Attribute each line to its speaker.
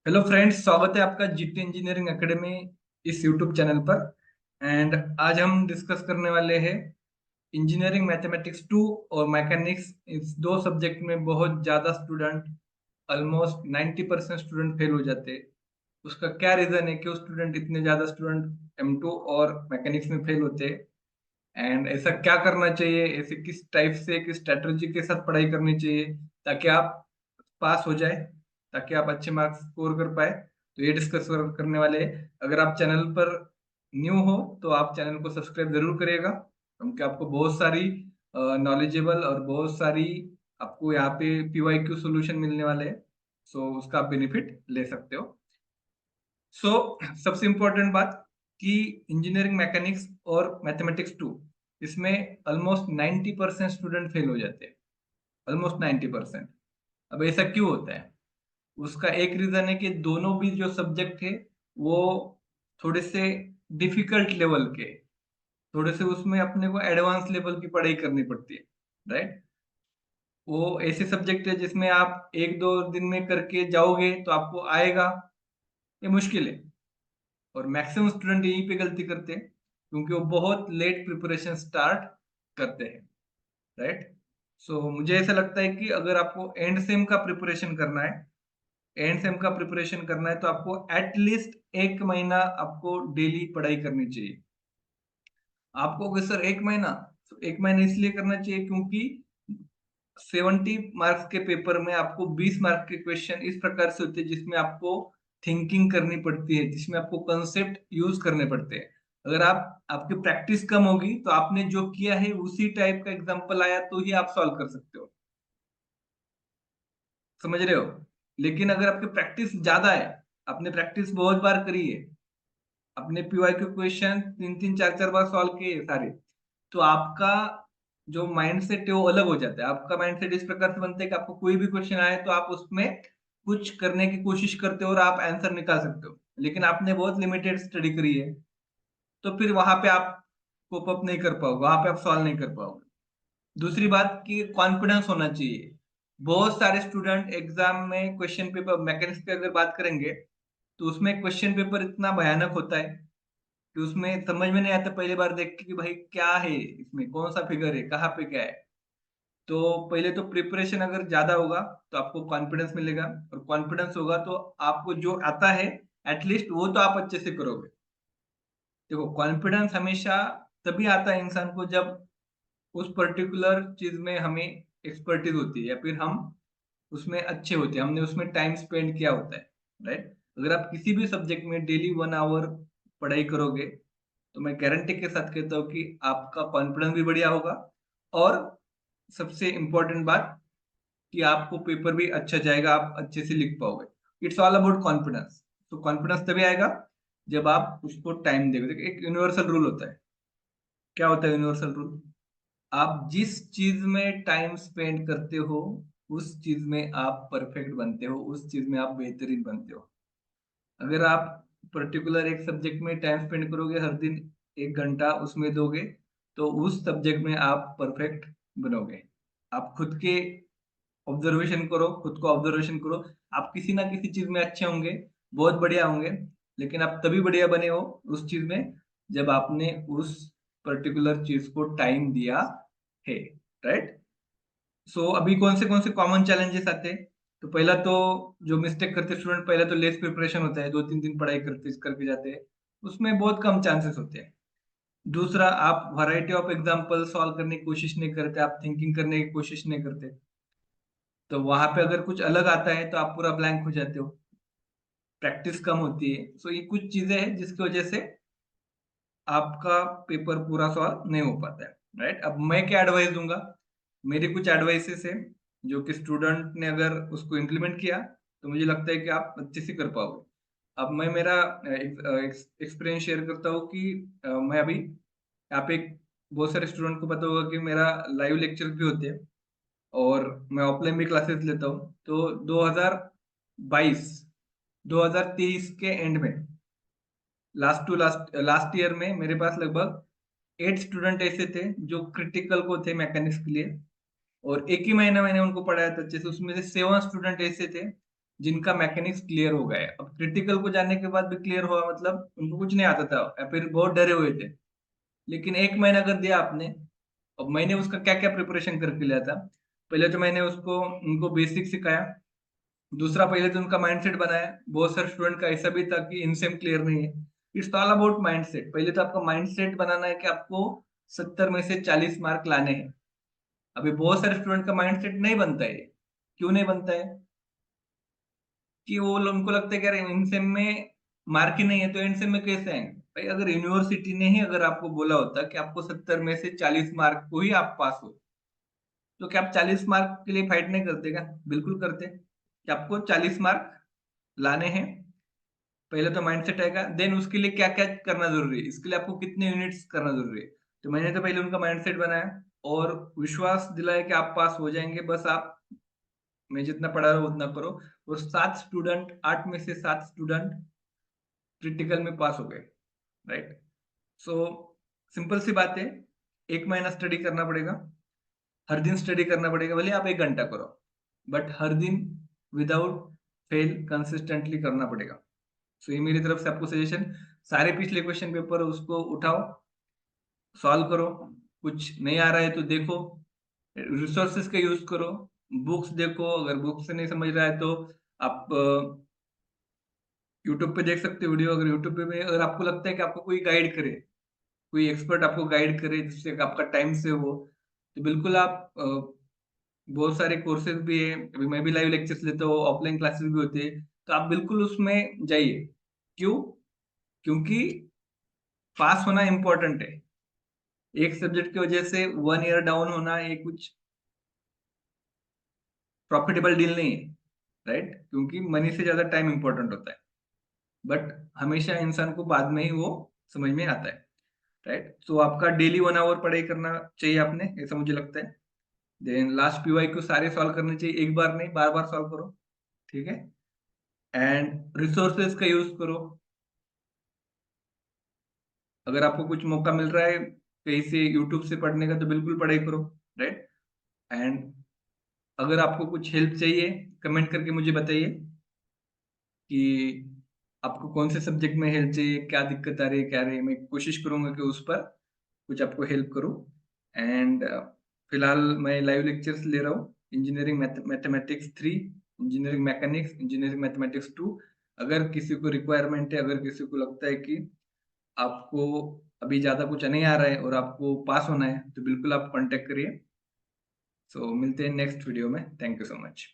Speaker 1: Hello friends, स्वागत है आपका जीटी इंजीनियरिंग एकेडमी इस यूट्यूब चैनल पर। एंड आज हम डिस्कस करने वाले हैं इंजीनियरिंग मैथमेटिक्स 2 और मैकेनिक्स। इस दो सब्जेक्ट में बहुत ज़्यादा स्टूडेंट, ऑलमोस्ट 90% स्टूडेंट फेल हो जाते हैं। उसका क्या रीज़न है, क्यों स्टूडेंट इतने ज़्यादा स्टूडेंट M2 और मैकेनिक्स में फेल होते हैं, एंड ऐसा क्या करना चाहिए, ऐसे किस टाइप से किस स्ट्रेटजी के साथ पढ़ाई करनी चाहिए ताकि आप पास हो जाए, ताकि आप अच्छे मार्क्स स्कोर कर पाए। तो ये डिस्कस करने वाले हैं। अगर आप चैनल पर न्यू हो तो आप चैनल को सब्सक्राइब जरूर करिएगा, क्योंकि आपको बहुत सारी नॉलेजेबल और बहुत सारी आपको यहाँ पे PYQ सॉल्यूशन मिलने वाले हैं। सो उसका आप बेनिफिट ले सकते हो। सो सबसे इम्पोर्टेंट बात कि इंजीनियरिंग मैकेनिक्स और मैथमेटिक्स 2, इसमें ऑलमोस्ट 90% स्टूडेंट फेल हो जाते हैं। ऑलमोस्ट 90%। अब ऐसा क्यों होता है? उसका एक रीजन है कि दोनों भी जो सब्जेक्ट है वो थोड़े से डिफिकल्ट लेवल के, थोड़े से उसमें अपने को एडवांस लेवल की पढ़ाई करनी पड़ती है, राइट। वो ऐसे सब्जेक्ट है जिसमें आप एक दो दिन में करके जाओगे तो आपको आएगा, ये मुश्किल है। और मैक्सिमम स्टूडेंट यहीं पे गलती करते हैं, क्योंकि वो बहुत लेट प्रिपरेशन स्टार्ट करते हैं, राइट। सो मुझे ऐसा लगता है कि अगर आपको एंड सेम का प्रिपरेशन करना है, एंड सेम का प्रिपरेशन करना है, तो आपको एटलीस्ट 1 महीना आपको डेली पढ़ाई करनी चाहिए। आपको अगर सर 1 महीना, तो 1 महीना इसलिए करना चाहिए क्योंकि 70 मार्क्स के पेपर में आपको 20 मार्क के क्वेश्चन इस प्रकार से होते हैं जिसमें आपको थिंकिंग करनी पड़ती है, जिसमें आपको कंसेप्ट यूज करने पड़ते हैं। अगर आप आपकी प्रैक्टिस कम होगी तो आपने जो किया है उसी टाइप का एग्जांपल आया तो ही आप सॉल्व कर सकते हो, समझ रहे हो। लेकिन अगर आपकी प्रैक्टिस ज्यादा है, आपने प्रैक्टिस बहुत बार करी है, अपने PYQ क्वेश्चन तीन तीन चार चार बार सॉल्व किए सारे, तो आपका जो माइंडसेट है वो अलग हो जाता है। आपका माइंडसेट इस प्रकार से बनता है कि आपको कोई भी क्वेश्चन आए तो आप उसमें कुछ करने की कोशिश करते हो और आप आंसर निकाल सकते हो। लेकिन आपने बहुत लिमिटेड स्टडी करी है, तो फिर वहां पे आप कोप अप नहीं कर पाओगे, वहां पे आप सॉल्व नहीं कर पाओगे। दूसरी बात कि कॉन्फिडेंस होना चाहिए। बहुत सारे स्टूडेंट एग्जाम में क्वेश्चन पेपर, मैकेनिक्स की अगर बात करेंगे तो उसमें क्वेश्चन पेपर इतना भयानक होता है कि उसमें समझ में नहीं आता पहली बार देख के कि भाई क्या है, इसमें कौन सा फिगर है, कहाँ पे क्या है। तो पहले तो प्रिपरेशन अगर ज्यादा होगा तो आपको कॉन्फिडेंस मिलेगा, और कॉन्फिडेंस होगा तो आपको जो आता है एटलीस्ट वो तो आप अच्छे से करोगे। देखो, कॉन्फिडेंस हमेशा तभी आता है इंसान को जब उस पर्टिकुलर चीज में हमें एक्सपर्टीज होती है, या फिर हम उसमें अच्छे होते हैं, हमने उसमें टाइम स्पेंड किया होता है, राइट। अगर आप किसी भी सब्जेक्ट में डेली 1 आवर पढ़ाई करोगे तो मैं गारंटी के साथ कहता हूँ कि आपका कॉन्फिडेंस भी बढ़िया होगा, और सबसे इम्पोर्टेंट बात कि आपको पेपर भी अच्छा जाएगा, आप अच्छे से लिख पाओगे। It's all about confidence. तो कॉन्फिडेंस तभी आएगा जब आप उसको टाइम देगे। देखिए, एक यूनिवर्सल रूल होता है। क्या होता है यूनिवर्सल रूल? आप जिस चीज में टाइम स्पेंड करते हो उस चीज में आप परफेक्ट बनते हो, उस चीज में आप बेहतरीन बनते हो। अगर आप पर्टिकुलर एक सब्जेक्ट में टाइम स्पेंड करोगे, हर दिन 1 घंटा उसमें दोगे, तो उस सब्जेक्ट में आप परफेक्ट बनोगे। आप खुद के ऑब्जर्वेशन करो, खुद को ऑब्जर्वेशन करो। आप किसी ना किसी चीज में अच्छे होंगे, बहुत बढ़िया होंगे, लेकिन आप तभी बढ़िया बने हो उस चीज में जब आपने उस पर्टिकुलर चीज को टाइम दिया है, राइट। सो अभी कौन से कॉमन चैलेंजेस आते हैं? तो पहला तो जो मिस्टेक करते स्टूडेंट, पहला तो लेस प्रिपरेशन होता है, 2-3 दिन पढ़ाई करते करके जाते हैं, उसमें बहुत कम चांसेस होते हैं। दूसरा, आप वैरायटी ऑफ एग्जांपल सॉल्व करने की कोशिश नहीं करते, आप थिंकिंग करने की कोशिश नहीं करते। तो वहां पे अगर कुछ अलग आता है तो आप पूरा ब्लैंक हो जाते हो, प्रैक्टिस कम होती है। सो ये कुछ चीजें हैं जिसकी वजह से आपका पेपर पूरा सॉल्व नहीं हो पाता है, राइट। अब मैं क्या एडवाइस दूंगा? मेरी कुछ एडवाइसेस है जो कि स्टूडेंट ने अगर उसको इम्प्लीमेंट किया तो मुझे लगता है कि आप अच्छे से कर पाओगे। अब मैं मेरा एक्सपीरियंस शेयर करता हूँ कि मैं अभी यहाँ पे बहुत सारे स्टूडेंट को पता होगा कि मेरा लाइव लेक्चर भी होते हैं और मैं ऑफलाइन भी क्लासेस लेता हूँ। तो 2022 2023 के एंड में, last to last last year में मेरे पास लगभग 8 स्टूडेंट ऐसे थे जो क्रिटिकल को थे मैकेनिक्स के लिए, और एक ही महीना मैंने उनको पढ़ाया था अच्छे से। उसमें से 7 स्टूडेंट ऐसे थे जिनका मैकेनिक्स क्लियर हो गया है। अब क्रिटिकल को जानने के बाद भी क्लियर हुआ मतलब उनको कुछ नहीं आता था या फिर बहुत डरे हुए थे। लेकिन 1 महीना कर दिया आपने। अब मैंने उसका क्या क्या प्रिपरेशन करके लिया था। पहले तो मैंने उसको उनको बेसिक सिखाया। दूसरा, पहले तो उनका माइंडसेट बनाया। बहुत सारे स्टूडेंट का ऐसा भी था कि इनसेम क्लियर नहीं है। It's all about mindset. पहले तो आपका माइंडसेट बनाना है कि आपको 70 में से 40 मार्क लाने हैं। अभी बहुत सारे स्टूडेंट का माइंडसेट नहीं बनता है। क्यों नहीं बनता है? कि वो उनको लगता है कि यार एनसेम में मार्क ही नहीं है तो एनसेम में कैसे आएंगे। भाई अगर यूनिवर्सिटी ने ही अगर आपको बोला होता कि आपको 70 में से 40 मार्क को ही आप पास हो, तो क्या आप 40 मार्क के लिए फाइट नहीं करते क्या? बिल्कुल करते कि आपको 40 मार्क लाने हैं। पहले तो माइंडसेट आएगा, देन उसके लिए क्या क्या करना जरूरी है, इसके लिए आपको कितने यूनिट्स करना जरूरी है। तो मैंने तो पहले उनका माइंडसेट बनाया और विश्वास दिलाया कि आप पास हो जाएंगे। बस आप, मैं जितना पढ़ा रहा हूँ उतना करो। और 7 स्टूडेंट, 8 में से 7 स्टूडेंट क्रिटिकल में पास हो गए। राइट। सो सिंपल सी बात है। 1 महीना स्टडी करना पड़ेगा। हर दिन स्टडी करना पड़ेगा, भले आप 1 घंटा करो, बट हर दिन विदाउट फेल कंसिस्टेंटली करना पड़ेगा। सो ये मेरी तरफ से आपको सजेशन। सारे पिछले क्वेश्चन पेपर उसको उठाओ, सॉल्व करो। कुछ नहीं आ रहा है तो देखो, रिसोर्सेज का यूज करो, बुक्स देखो। अगर बुक से नहीं समझ रहा है तो आप यूट्यूब पे देख सकते हो वीडियो। अगर यूट्यूब पे भी अगर आपको लगता है कि आपको कोई गाइड करे, कोई एक्सपर्ट आपको गाइड करे जिससे आपका टाइम सेव हो, तो बिल्कुल आप बहुत सारे कोर्सेज भी है। अभी मैं भी लाइव लेक्चर्स लेता हूँ, ऑफलाइन क्लासेस भी होते हैं, तो आप बिल्कुल उसमें जाइए। क्यों? क्योंकि पास होना इम्पोर्टेंट है। एक सब्जेक्ट की वजह से 1 ईयर डाउन होना ये कुछ प्रॉफिटेबल डील नहीं है। राइट। क्योंकि मनी से ज्यादा टाइम इंपॉर्टेंट होता है। बट हमेशा इंसान को बाद में ही वो समझ में आता है। राइट। तो आपका डेली 1 आवर पढ़ाई करना चाहिए आपने, ऐसा मुझे लगता है। देन लास्ट पीवाई को सारे सॉल्व करने चाहिए, एक बार नहीं बार बार सॉल्व करो। ठीक है। एंड रिसोर्सेज का यूज करो। अगर आपको कुछ मौका मिल रहा है कहीं से यूट्यूब से पढ़ने का तो बिल्कुल पढ़ाई करो। राइट। एंड अगर आपको कुछ हेल्प चाहिए, कमेंट करके मुझे बताइए कि आपको कौन से सब्जेक्ट में हेल्प चाहिए, क्या दिक्कत आ रही है, क्या रही है। मैं कोशिश करूंगा कि उस पर कुछ आपको हेल्प करूं। एंड फिलहाल मैं लाइव लेक्चर्स ले रहा हूँ, engineering mathematics 3, engineering mechanics, engineering mathematics 2। अगर किसी को रिक्वायरमेंट है, अगर किसी को लगता है कि आपको अभी ज्यादा कुछ नहीं आ रहा है और आपको पास होना है, तो बिल्कुल आप कांटेक्ट करिए। सो मिलते हैं नेक्स्ट वीडियो में। Thank you so much.